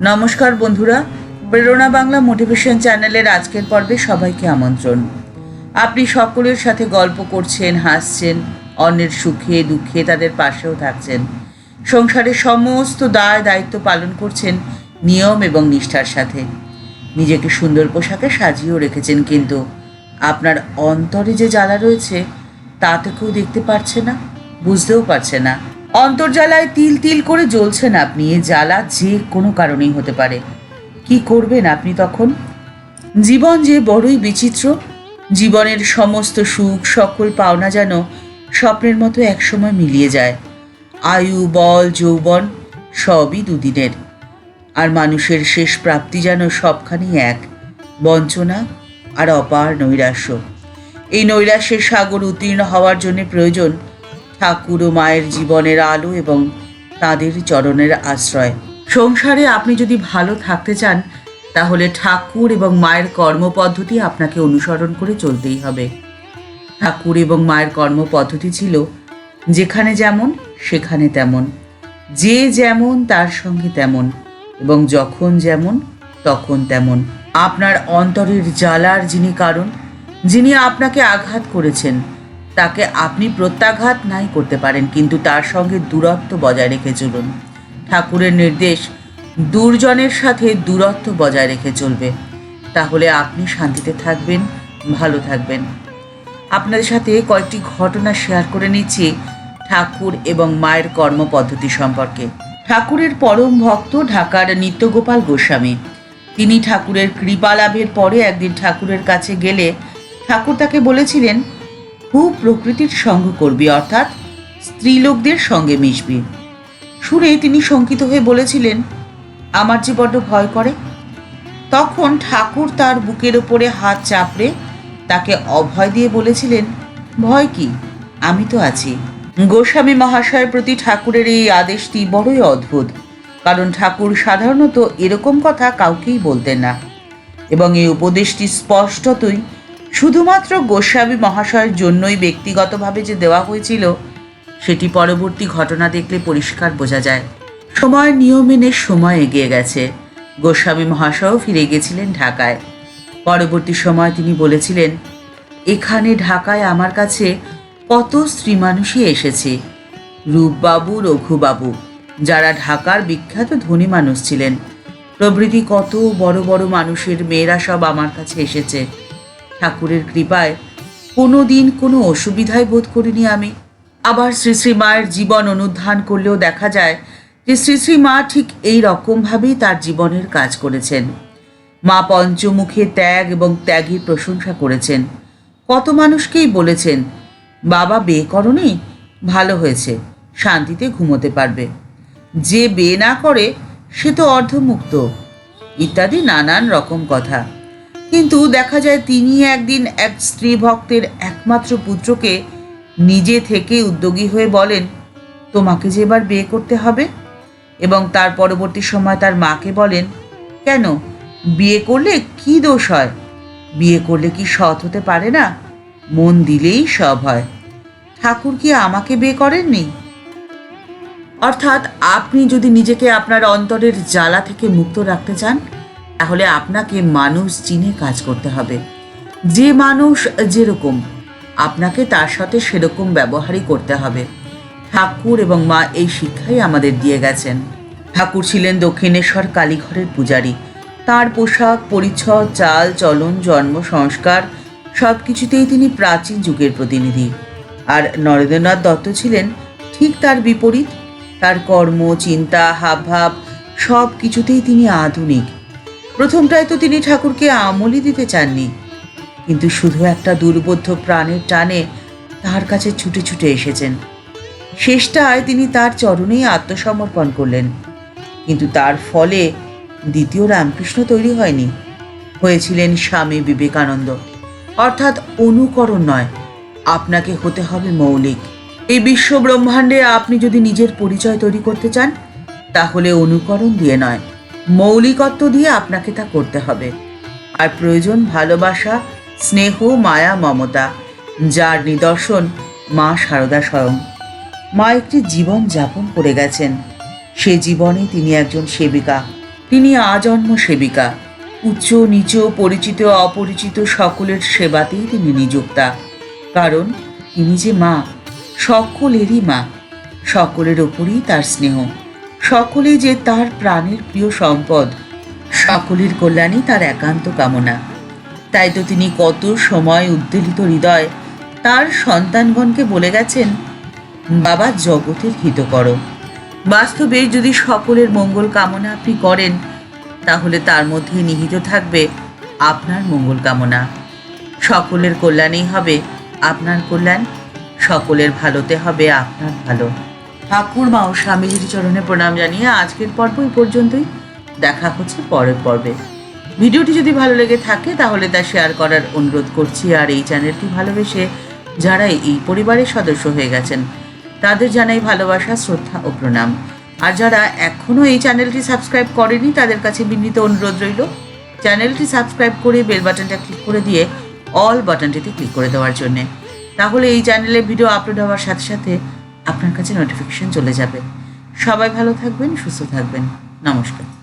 নমস্কার বন্ধুরা, প্রেরণা বাংলা মোটিভেশন চ্যানেলের আজকের পর্বে সবাইকে আমন্ত্রণ। আপনি সকলের সাথে গল্প করছেন, হাসছেন, অন্যের সুখে দুঃখে তাদের পাশেও থাকছেন, সংসারের সমস্ত দায় দায়িত্ব পালন করছেন নিয়ম এবং নিষ্ঠার সাথে। নিজেকে সুন্দর পোশাকে সাজিয়েও রেখেছেন, কিন্তু আপনার অন্তরে যে জ্বালা রয়েছে তা তো কেউ দেখতে পারছে না, বুঝতেও পারছে না। অন্তর্জালায় তিল তিল করে জ্বলছেন আপনি। এ জ্বালা যে কোনো কারণেই হতে পারে। কি করবেন আপনি তখন? জীবন যে বড়ই বিচিত্র। জীবনের সমস্ত সুখ সকল পাওনা যেন স্বপ্নের মতো একসময় মিলিয়ে যায়। আয়ু, বল, যৌবন সবই দুদিনের, আর মানুষের শেষ প্রাপ্তি যেন সবখানি এক, বঞ্চনা আর অপার নৈরাশ্য। এই নৈরাশ্যের সাগর উত্তীর্ণ হওয়ার জন্য প্রয়োজন ঠাকুর ও মায়ের জীবনের আলো এবং তাদের চরণের আশ্রয়। সংসারে আপনি যদি ভালো থাকতে চান, তাহলে ঠাকুর এবং মায়ের কর্মপদ্ধতি আপনাকে অনুসরণ করে চলতেই হবে। ঠাকুর এবং মায়ের কর্মপদ্ধতি ছিল যেখানে যেমন সেখানে তেমন, যে যেমন তার সঙ্গে তেমন, এবং যখন যেমন তখন তেমন। আপনার অন্তরের জ্বালার যিনি কারণ, যিনি আপনাকে আঘাত করেছেন, তাকে আপনি প্রত্যাঘাত নাই করতে পারেন, কিন্তু তার সঙ্গে দূরত্ব বজায় রেখে চলুন। ঠাকুরের নির্দেশ দুর্জনের সাথে দূরত্ব বজায় রেখে চলবে, তাহলে আপনি শান্তিতে থাকবেন, ভালো থাকবেন। আপনাদের সাথে কয়েকটি ঘটনা শেয়ার করে নিচ্ছি ঠাকুর এবং মায়ের কর্মপদ্ধতি সম্পর্কে। ঠাকুরের পরম ভক্ত ঢাকার নিত্যগোপাল গোস্বামী। তিনি ঠাকুরের কৃপা লাভের পরে একদিন ঠাকুরের কাছে গেলে ঠাকুর তাকে বলেছিলেন, খুব প্রকৃতির সঙ্গ করবি, অর্থাৎ স্ত্রীলোকদের সঙ্গে মিশবি। শুনে তিনি শঙ্কিত হয়ে বলেছিলেন, আমার যে বড্ড ভয় করে। তখন ঠাকুর তার বুকের ওপরে হাত চাপড়ে তাকে অভয় দিয়ে বলেছিলেন, ভয় কি, আমি তো আছি। গোস্বামী মহাশয়ের প্রতি ঠাকুরের এই আদেশটি বড়ই অদ্ভুত, কারণ ঠাকুর সাধারণত এরকম কথা কাউকেই বলতেন না, এবং এই উপদেশটি স্পষ্টতই শুধুমাত্র গোস্বামী মহাশয়ের জন্যই ব্যক্তিগতভাবে যে দেওয়া হয়েছিল, সেটি পরবর্তী ঘটনা দেখলে পরিষ্কার বোঝা যায়। সময় নিয়ম মেনে সময় এগিয়ে গেছে। গোস্বামী মহাশয়ও ফিরে গেছিলেন ঢাকায়। পরবর্তী সময় তিনি বলেছিলেন, এখানে ঢাকায় আমার কাছে কত স্ত্রী মানুষই এসেছে, রূপবাবু, রঘুবাবু, যারা ঢাকার বিখ্যাত ধনী মানুষ ছিলেন, প্রভৃতি কত বড় বড় মানুষের মেয়েরা সব আমার কাছে এসেছে। ঠাকুরের কৃপায় কোনো দিন কোনো অসুবিধায় বোধ করিনি আমি। আবার শ্রী শ্রী মায়ের জীবন অনুধ্যান করলেও দেখা যায় যে শ্রী শ্রী মা ঠিক এই রকমভাবেই তার জীবনের কাজ করেছেন। মা পঞ্চমুখে ত্যাগ এবং ত্যাগের প্রশংসা করেছেন। কত মানুষকেই বলেছেন, বাবা বিয়ে করনি, ভালো হয়েছে, শান্তিতে ঘুমোতে পারবে। যে বিয়ে না করে সে তো অর্ধমুক্ত, ইত্যাদি নানান রকম কথা। কিন্তু দেখা যায় তিনি একদিন এক স্ত্রী ভক্তের একমাত্র পুত্রকে নিজে থেকে উদ্যোগী হয়ে বলেন, তোমাকে যে এবার বিয়ে করতে হবে। এবং তার পরবর্তী সময় তার মাকে বলেন, কেন, বিয়ে করলে কি দোষ হয়? বিয়ে করলে কি সৎ হতে পারে না? মন দিলেই সব হয়। ঠাকুর কি আমাকে বিয়ে করেননি? অর্থাৎ আপনি যদি নিজেকে আপনার অন্তরের জ্বালা থেকে মুক্ত রাখতে চান, তাহলে আপনাকে মানুষ চিনে কাজ করতে হবে। যে মানুষ যেরকম, আপনাকে তার সাথে সেরকম ব্যবহারই করতে হবে। ঠাকুর এবং মা এই শিক্ষাই আমাদের দিয়ে গেছেন। ঠাকুর ছিলেন দক্ষিণেশ্বর কালীঘরের পূজারী। তার পোশাক, পরিচ্ছদ, চাল চলন, জন্ম সংস্কার সব কিছুতেই তিনি প্রাচীন যুগের প্রতিনিধি। আর নরেন্দ্রনাথ দত্ত ছিলেন ঠিক তার বিপরীত। তার কর্ম, চিন্তা, হাবভাব সব কিছুতেই তিনি আধুনিক। প্রথমটায় তো তিনি ঠাকুরকে আমলই দিতে চাননি, কিন্তু শুধু একটা দুর্বোধ্য প্রাণের টানে তার কাছে ছুটে ছুটে এসেছেন। শেষটায় তিনি তার চরণেই আত্মসমর্পণ করলেন। কিন্তু তার ফলে দ্বিতীয় রামকৃষ্ণ তৈরি হয়নি, হয়েছিলেন স্বামী বিবেকানন্দ। অর্থাৎ অনুকরণ নয়, আপনাকে হতে হবে মৌলিক। এই বিশ্ব ব্রহ্মাণ্ডে আপনি যদি নিজের পরিচয় তৈরি করতে চান, তাহলে অনুকরণ দিয়ে নয়, মৌলিকত্ব দিয়ে আপনাকে তা করতে হবে। আর প্রয়োজন ভালোবাসা, স্নেহ, মায়া, মমতা, যার নিদর্শন মা শারদা স্বয়ং। মা একটি জীবন যাপন করে গেছেন, সে জীবনে তিনি একজন সেবিকা, তিনি আজন্ম সেবিকা। উচ্চ নিচ, পরিচিত অপরিচিত সকলের সেবাতেই তিনি নিযুক্তা। কারণ তিনি যে মা, সকলেরই মা। সকলের ওপরেই তার স্নেহ, সকলেই যে তার প্রাণের প্রিয় সম্পদ, সকলের কল্যাণই তার একান্ত কামনা। তাই তো তিনি কত সময় উদ্বেলিত হৃদয় তার সন্তানগণকে বলে গেছেন, বাবা জগতের হিত করো। বাস্তবে যদি সকলের মঙ্গল কামনা আপনি করেন, তাহলে তার মধ্যে নিহিত থাকবে আপনার মঙ্গল কামনা। সকলের কল্যাণেই হবে আপনার কল্যাণ, সকলের ভালোতে হবে আপনার ভালো। ঠাকুরমা ও স্বামীজির চরণে প্রণাম জানিয়ে আজকের পর্ব এই পর্যন্তই। দেখা হচ্ছে পরের পর্বে। ভিডিওটি যদি ভালো লেগে থাকে তাহলে তা শেয়ার করার অনুরোধ করছি। আর এই চ্যানেলটি ভালোবেসে যারা এই পরিবারের সদস্য হয়ে গেছেন তাদের জানাই ভালোবাসা, শ্রদ্ধা ও প্রণাম। আর যারা এখনও এই চ্যানেলটি সাবস্ক্রাইব করেনি তাদের কাছে বিনীত অনুরোধ রইল চ্যানেলটি সাবস্ক্রাইব করে বেল বাটনটা ক্লিক করে দিয়ে অল বাটনটিতে ক্লিক করে দেওয়ার জন্যে। তাহলে এই চ্যানেলে ভিডিও আপলোড হওয়ার সাথে সাথে আপনার কাছে নোটিফিকেশন চলে যাবে। সবাই ভালো থাকবেন, সুস্থ থাকবেন। নমস্কার।